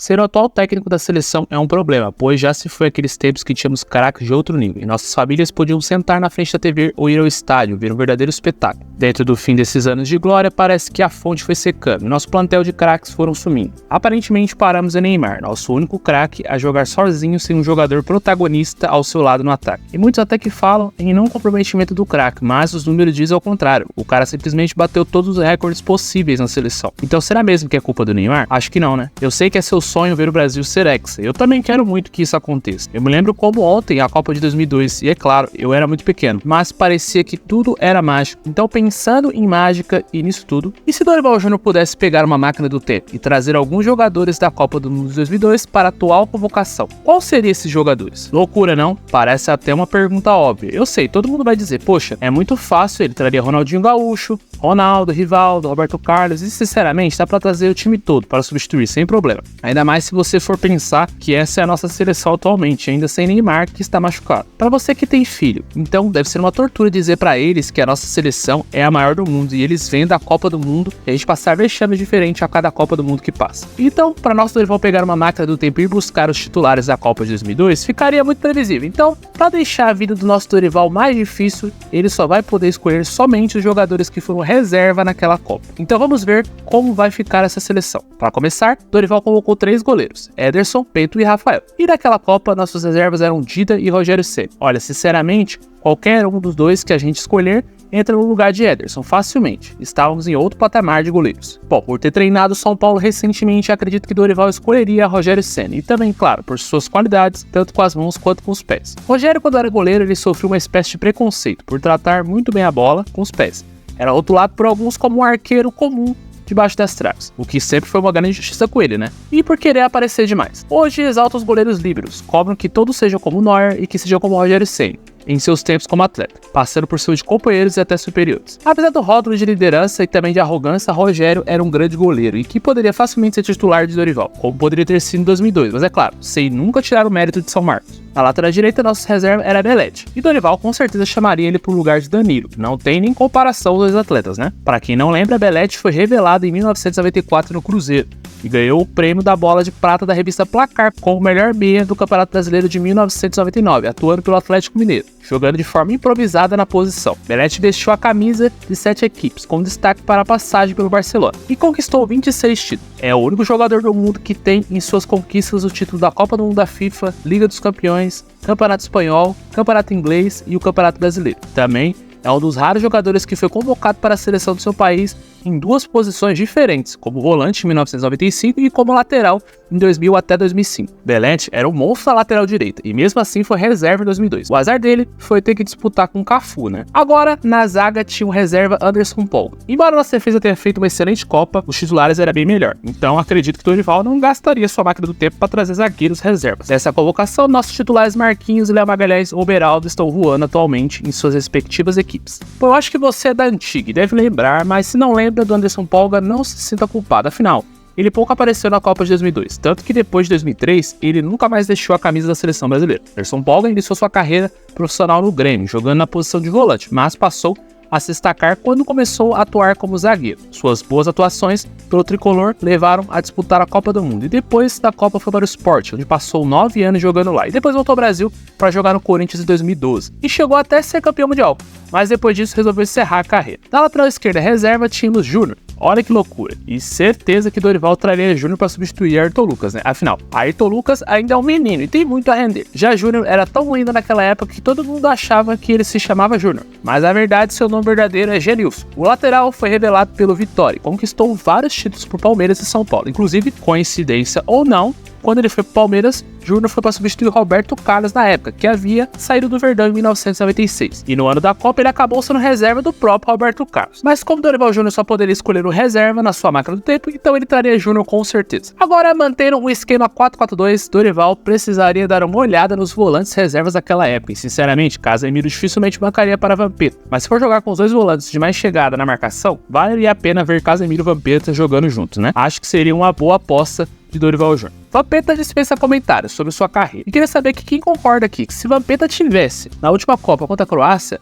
Ser o atual técnico da seleção é um problema, pois já se foi aqueles tempos que tínhamos craques de outro nível, e nossas famílias podiam sentar na frente da TV ou ir ao estádio, ver um verdadeiro espetáculo. Dentro do fim desses anos de glória, parece que a fonte foi secando, e nosso plantel de craques foram sumindo. Aparentemente paramos em Neymar, nosso único craque a jogar sozinho sem um jogador protagonista ao seu lado no ataque. E muitos até que falam em não comprometimento do craque, mas os números dizem ao contrário, o cara simplesmente bateu todos os recordes possíveis na seleção. Então será mesmo que é culpa do Neymar? Acho que não, né? Eu sei que é seu sonho ver o Brasil ser hexa. Eu também quero muito que isso aconteça. Eu me lembro como ontem a Copa de 2002, e é claro, eu era muito pequeno, mas parecia que tudo era mágico. Então pensando em mágica e nisso tudo, e se Dorival Júnior pudesse pegar uma máquina do tempo e trazer alguns jogadores da Copa do Mundo de 2002 para a atual convocação, qual seriam esses jogadores? Loucura, não? Parece até uma pergunta óbvia. Eu sei, todo mundo vai dizer, poxa, é muito fácil, ele traria Ronaldinho Gaúcho, Ronaldo, Rivaldo, Roberto Carlos, e sinceramente dá pra trazer o time todo para substituir sem problema. Ainda mais se você for pensar que essa é a nossa seleção atualmente, ainda sem Neymar que está machucado. Para você que tem filho, então deve ser uma tortura dizer para eles que a nossa seleção é a maior do mundo e eles vêm da Copa do Mundo e a gente passar vexames diferentes a cada Copa do Mundo que passa. Então, para nosso Dorival pegar uma máquina do tempo e ir buscar os titulares da Copa de 2002, ficaria muito previsível. Então, para deixar a vida do nosso Dorival mais difícil, ele só vai poder escolher somente os jogadores que foram reserva naquela Copa. Então vamos ver como vai ficar essa seleção. Para começar, Dorival colocou 3 goleiros, Ederson, Pedro e Rafael. E naquela Copa, nossas reservas eram Dida e Rogério Ceni. Olha, sinceramente, qualquer um dos dois que a gente escolher entra no lugar de Ederson facilmente. Estávamos em outro patamar de goleiros. Bom, por ter treinado São Paulo recentemente, acredito que Dorival escolheria Rogério Ceni. E também, claro, por suas qualidades, tanto com as mãos quanto com os pés. Rogério, quando era goleiro, ele sofreu uma espécie de preconceito por tratar muito bem a bola com os pés. Era rotulado por alguns como um arqueiro comum debaixo das traves, o que sempre foi uma grande injustiça com ele, né? E por querer aparecer demais. Hoje exalta os goleiros líberos, cobram que todos sejam como Neuer e que sejam como Rogério Ceni em seus tempos como atleta, passando por cima de companheiros e até superiores. Apesar do rótulo de liderança e também de arrogância, Rogério era um grande goleiro e que poderia facilmente ser titular de Dorival, como poderia ter sido em 2002, mas é claro, sem nunca tirar o mérito de São Marcos. Na lateral direita, nossa reserva era Belletti, e Dorival com certeza chamaria ele para o lugar de Danilo. Não tem nem comparação dos dois atletas, né? Para quem não lembra, Belletti foi revelado em 1994 no Cruzeiro e ganhou o prêmio da Bola de Prata da revista Placar como o melhor meia do Campeonato Brasileiro de 1999, atuando pelo Atlético Mineiro, jogando de forma improvisada na posição. Belletti vestiu a camisa de 7 equipes, com destaque para a passagem pelo Barcelona, e conquistou 26 títulos. É o único jogador do mundo que tem em suas conquistas o título da Copa do Mundo da FIFA, Liga dos Campeões, Campeonato Espanhol, Campeonato Inglês e o Campeonato Brasileiro. Também é um dos raros jogadores que foi convocado para a seleção do seu país em 2 posições diferentes, como volante em 1995 e como lateral em 2000 até 2005. Belletti era um monstro da lateral direita e mesmo assim foi reserva em 2002. O azar dele foi ter que disputar com o Cafu, né? Agora, na zaga tinha o reserva Anderson Polga. Embora nossa defesa tenha feito uma excelente Copa, os titulares era bem melhor. Então acredito que Dorival não gastaria sua máquina do tempo para trazer zagueiros reservas. Nessa convocação, nossos titulares Marquinhos e Léo Magalhães ou Beraldo estão voando atualmente em suas respectivas equipes. Bom, eu acho que você é da antiga e deve lembrar, mas se não lembra do Anderson Polga, não se sinta culpado, afinal, ele pouco apareceu na Copa de 2002, tanto que depois de 2003, ele nunca mais deixou a camisa da seleção brasileira. Anderson Polga iniciou sua carreira profissional no Grêmio, jogando na posição de volante, mas passou a se destacar quando começou a atuar como zagueiro. Suas boas atuações pelo tricolor levaram a disputar a Copa do Mundo, e depois da Copa foi para o Sport, onde passou 9 anos jogando lá, e depois voltou ao Brasil para jogar no Corinthians em 2012, e chegou até ser campeão mundial, mas depois disso resolveu encerrar a carreira. Na lateral esquerda reserva tínhamos Júnior. Olha que loucura, e certeza que Dorival traria Júnior para substituir Ayrton Lucas, né? Afinal, Ayrton Lucas ainda é um menino e tem muito a render. Já Júnior era tão lindo naquela época que todo mundo achava que ele se chamava Júnior, mas na verdade seu nome verdadeiro é Genilson. O lateral foi revelado pelo Vitória e conquistou vários títulos por Palmeiras e São Paulo, inclusive, coincidência ou não, quando ele foi pro Palmeiras, Júnior foi para substituir Roberto Carlos na época, que havia saído do Verdão em 1996. E no ano da Copa ele acabou sendo reserva do próprio Roberto Carlos. Mas como Dorival Júnior só poderia escolher o reserva na sua máquina do tempo, então ele traria Júnior com certeza. Agora, mantendo um esquema 4-4-2, Dorival precisaria dar uma olhada nos volantes reservas daquela época. E sinceramente, Casemiro dificilmente bancaria para Vampeta. Mas se for jogar com os 2 volantes de mais chegada na marcação, valeria a pena ver Casemiro e Vampeta jogando juntos, né? Acho que seria uma boa aposta de Dorival Júnior. Vampeta dispensa comentários sobre sua carreira. E queria saber que quem concorda aqui que se Vampeta tivesse na última Copa contra a Croácia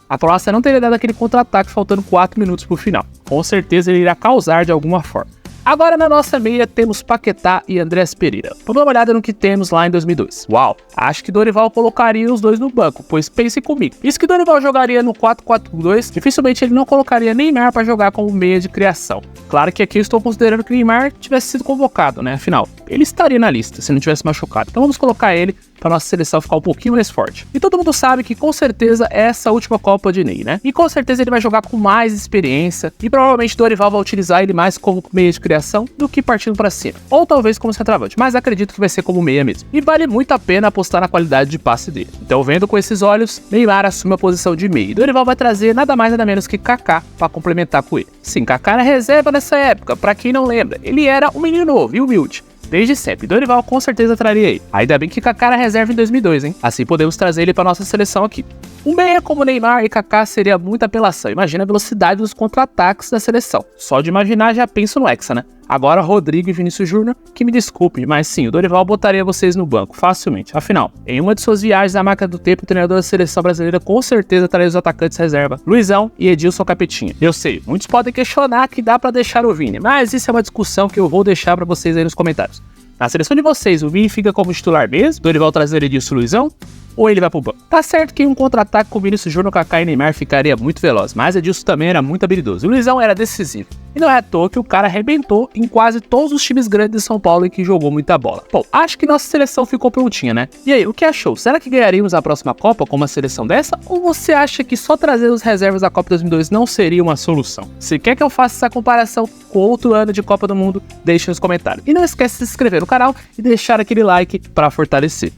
não teria dado aquele contra-ataque faltando 4 minutos pro final. Com certeza ele irá causar de alguma forma. Agora na nossa meia temos Paquetá e Andrés Pereira. Vamos dar uma olhada no que temos lá em 2002. Uau, acho que Dorival colocaria os dois no banco, pois pensem comigo. Isso que Dorival jogaria no 4-4-2, dificilmente ele não colocaria Neymar para jogar como meia de criação. Claro que aqui eu estou considerando que Neymar tivesse sido convocado, né? Afinal, ele estaria na lista se não tivesse machucado. Então vamos colocar ele para nossa seleção ficar um pouquinho mais forte. E todo mundo sabe que com certeza é essa última Copa de Ney, né? E com certeza ele vai jogar com mais experiência e provavelmente Dorival vai utilizar ele mais como meia de criação do que partindo para cima. Ou talvez como centroavante, mas acredito que vai ser como meia mesmo. E vale muito a pena apostar na qualidade de passe dele. Então vendo com esses olhos, Neymar assume a posição de meia. E Dorival vai trazer nada mais nada menos que Kaká para complementar com ele. Sim, Kaká era reserva nessa época, para quem não lembra. Ele era um menino novo e humilde. Desde sempre, Dorival com certeza traria ele. Ainda bem que Kaká era reserva em 2002, hein? Assim podemos trazer ele para nossa seleção aqui. Um meia como Neymar e Kaká seria muita apelação. Imagina a velocidade dos contra-ataques da seleção. Só de imaginar já penso no Hexa, né? Agora Rodrigo e Vinícius Júnior, que me desculpe, mas sim, o Dorival botaria vocês no banco, facilmente. Afinal, em uma de suas viagens à máquina do tempo, o treinador da seleção brasileira com certeza traria os atacantes reserva, Luizão e Edilson Capetinha. Eu sei, muitos podem questionar que dá pra deixar o Vini, mas isso é uma discussão que eu vou deixar pra vocês aí nos comentários. Na seleção de vocês, o Vini fica como titular mesmo? Dorival trazer Edilson e Luizão? Ou ele vai pro banco? Tá certo que em um contra-ataque com o Vinícius Júnior, Kaká e Neymar ficaria muito veloz, mas Edilson também era muito habilidoso. O Luizão era decisivo. E não é à toa que o cara arrebentou em quase todos os times grandes de São Paulo em que jogou muita bola. Bom, acho que nossa seleção ficou prontinha, né? E aí, o que achou? Será que ganharíamos a próxima Copa com uma seleção dessa? Ou você acha que só trazer os reservas da Copa 2002 não seria uma solução? Se quer que eu faça essa comparação com outro ano de Copa do Mundo, deixe nos comentários. E não esquece de se inscrever no canal e deixar aquele like para fortalecer.